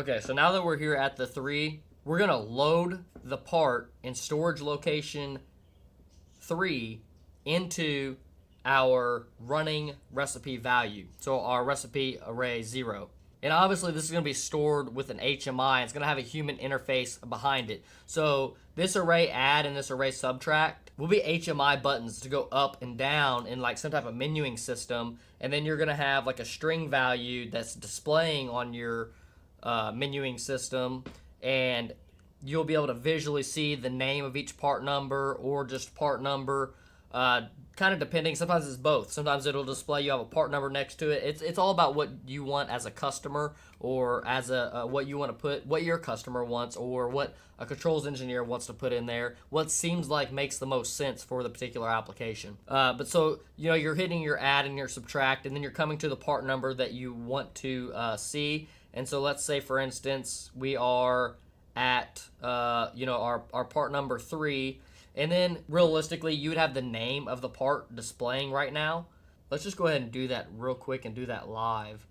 Okay, so now that we're here at the 3, we're going to load the part in storage location 3 into our running recipe value. So our recipe array 0. And obviously this is going to be stored with an HMI. It's going to have a human interface behind it. So this array add and this array subtract will be HMI buttons to go up and down in like some type of menuing system. And then you're going to have like a string value that's displaying on your menuing system, and you'll be able to visually see the name of each part number or just part number, kind of depending. Sometimes it's both. Sometimes it'll display you have a part number next to it. It's all about what you want as a customer, or as a what you want to put, what your customer wants, or what a controls engineer wants to put in there, what seems like makes the most sense for the particular application. But so you're hitting your add and your subtract, and then you're coming to the part number that you want to see. And so let's say, for instance, we are at our part number 3, and then realistically you would have the name of the part displaying right now. Let's just go ahead and do that real quick and do that live.